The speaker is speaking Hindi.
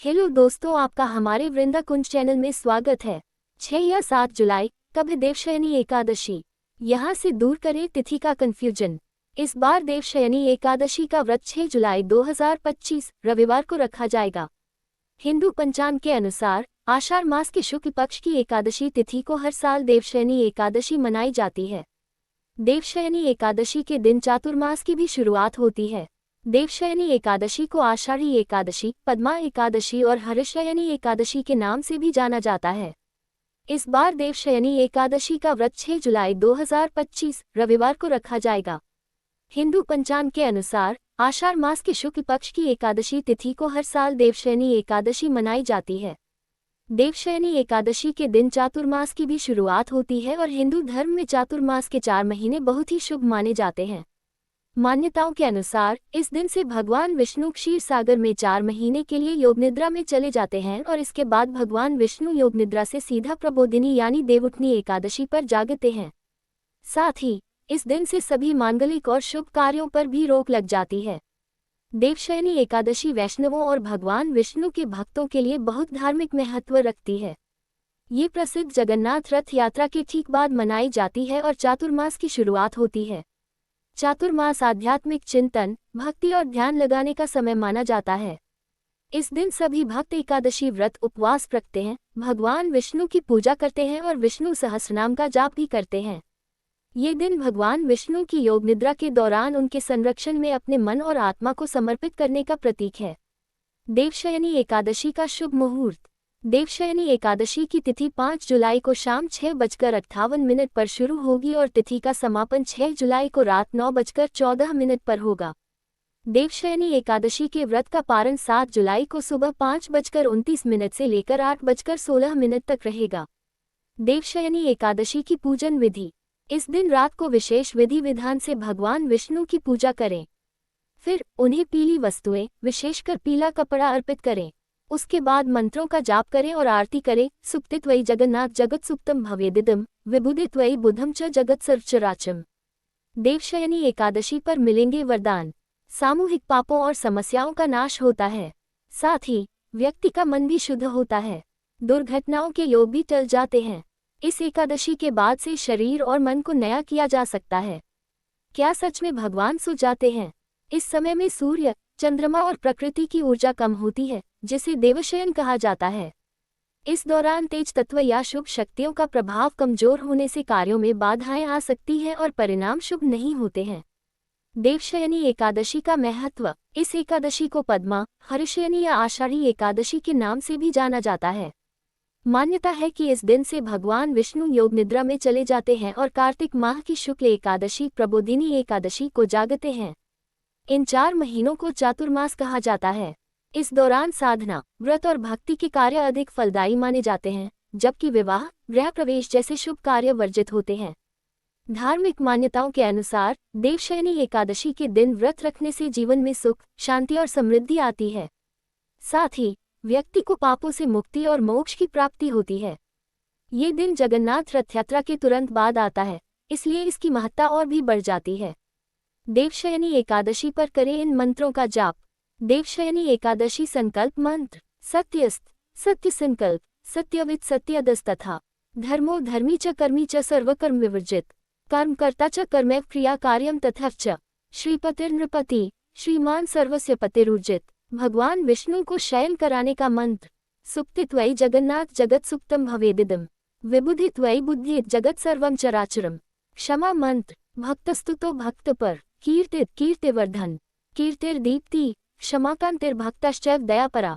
हेलो दोस्तों, आपका हमारे वृंदा कुंज चैनल में स्वागत है। 6 या 7 जुलाई कब है देवशयनी एकादशी? यहाँ से दूर करें तिथि का कंफ्यूजन। इस बार देवशयनी एकादशी का व्रत 6 जुलाई 2025 रविवार को रखा जाएगा। हिंदू पंचांग के अनुसार आषाढ़ मास के शुक्ल पक्ष की एकादशी तिथि को हर साल देवशयनी एकादशी मनाई जाती है। देवशयनी एकादशी के दिन चातुर्मास की भी शुरुआत होती है। देवशयनी एकादशी को आषाढ़ी एकादशी, पद्मा एकादशी और हर्षयनी एकादशी के नाम से भी जाना जाता है। इस बार देवशयनी एकादशी का व्रत 6 जुलाई 2025 रविवार को रखा जाएगा। हिंदू पंचांग के अनुसार आषाढ़ मास के शुक्ल पक्ष की एकादशी तिथि को हर साल देवशयनी एकादशी मनाई जाती है। देवशयनी एकादशी के दिन चातुर्मास की भी शुरुआत होती है और हिंदू धर्म में चातुर्मास के 4 महीने बहुत ही शुभ माने जाते हैं। मान्यताओं के अनुसार इस दिन से भगवान विष्णु क्षीर सागर में 4 महीने के लिए योग निद्रा में चले जाते हैं और इसके बाद भगवान विष्णु योग निद्रा से सीधा प्रबोधिनी यानी देवउठनी एकादशी पर जागते हैं। साथ ही इस दिन से सभी मांगलिक और शुभ कार्यों पर भी रोक लग जाती है। देवशयनी एकादशी वैष्णवों और भगवान विष्णु के भक्तों के लिए बहुत धार्मिक महत्व रखती है। ये प्रसिद्ध जगन्नाथ रथ यात्रा के ठीक बाद मनाई जाती है और चातुर्मास की शुरुआत होती है। चातुर्मास आध्यात्मिक चिंतन, भक्ति और ध्यान लगाने का समय माना जाता है। इस दिन सभी भक्त एकादशी व्रत उपवास रखते हैं, भगवान विष्णु की पूजा करते हैं और विष्णु सहस्रनाम का जाप भी करते हैं। ये दिन भगवान विष्णु की योग निद्रा के दौरान उनके संरक्षण में अपने मन और आत्मा को समर्पित करने का प्रतीक है। देवशयनी एकादशी का शुभ मुहूर्त। देवशयनी एकादशी की तिथि 5 जुलाई को शाम 6:58 पर शुरू होगी और तिथि का समापन 6 जुलाई को रात 9:14 पर होगा। देवशयनी एकादशी के व्रत का पारण 7 जुलाई को सुबह 5:29 से लेकर 8:16 तक रहेगा। देवशयनी एकादशी की पूजन विधि। इस दिन रात को विशेष विधि विधान से भगवान विष्णु की पूजा करें। फिर उन्हें पीली वस्तुएं, विशेषकर पीला कपड़ा अर्पित करें। उसके बाद मंत्रों का जाप करें और आरती करें। सुप्तित्वयि जगन्नाथ जगत सुप्तम भवेदिदम, विबुधित्वयि बुधम च जगत सर्वचराचरम्। देवशयनी एकादशी पर मिलेंगे वरदान। सामूहिक पापों और समस्याओं का नाश होता है। साथ ही व्यक्ति का मन भी शुद्ध होता है। दुर्घटनाओं के योग भी टल जाते हैं। इस एकादशी के बाद से शरीर और मन को नया किया जा सकता है। क्या सच में भगवान सो जाते हैं? इस समय में सूर्य, चंद्रमा और प्रकृति की ऊर्जा कम होती है, जिसे देवशयन कहा जाता है। इस दौरान तेज तत्व या शुभ शक्तियों का प्रभाव कमजोर होने से कार्यों में बाधाएं आ सकती हैं और परिणाम शुभ नहीं होते हैं। देवशयनी एकादशी का महत्व। इस एकादशी को पद्मा, हर्षयनी या आषाढ़ी एकादशी के नाम से भी जाना जाता है। मान्यता है कि इस दिन से भगवान विष्णु योग निद्रा में चले जाते हैं और कार्तिक माह की शुक्ल एकादशी प्रबोधिनी एकादशी को जागते हैं। इन 4 महीनों को चातुर्मास कहा जाता है। इस दौरान साधना, व्रत और भक्ति के कार्य अधिक फलदायी माने जाते हैं, जबकि विवाह, गृह प्रवेश जैसे शुभ कार्य वर्जित होते हैं। धार्मिक मान्यताओं के अनुसार देवशयनी एकादशी के दिन व्रत रखने से जीवन में सुख, शांति और समृद्धि आती है। साथ ही व्यक्ति को पापों से मुक्ति और मोक्ष की प्राप्ति होती है। ये दिन जगन्नाथ रथ यात्रा के तुरंत बाद आता है, इसलिए इसकी महत्ता और भी बढ़ जाती है। देवशयनी एकादशी पर करें इन मंत्रों का जाप। देवशयनी एकादशी संकल्प मंत्र। सत्यस्त, सत्य संकल्प, सत्यविद सत्यदस्तथा, धर्मो धर्मी च कर्मी च सर्वकर्म विवर्जित, कर्मकर्ता च कर्मैव क्रिया कार्यम तथा च, श्रीपतिर्नृपति, श्रीमान सर्वस्य पतिरुर्जित। भगवान विष्णु को शयन कराने का मंत्र। सुप्तित्वयि जगन्नाथ जगत सुप्तम भवेदिदम, विबुधित्वयि बुद्धित जगत सर्वम चराचरम्। क्षमा मंत्र। भक्तस्तुतो भक्त पर, कीर्तित कीर्तिवर्धन, कीर्तिर्दीप्ति, क्षमाकांतिर्भक्तश्चैव दयापरा।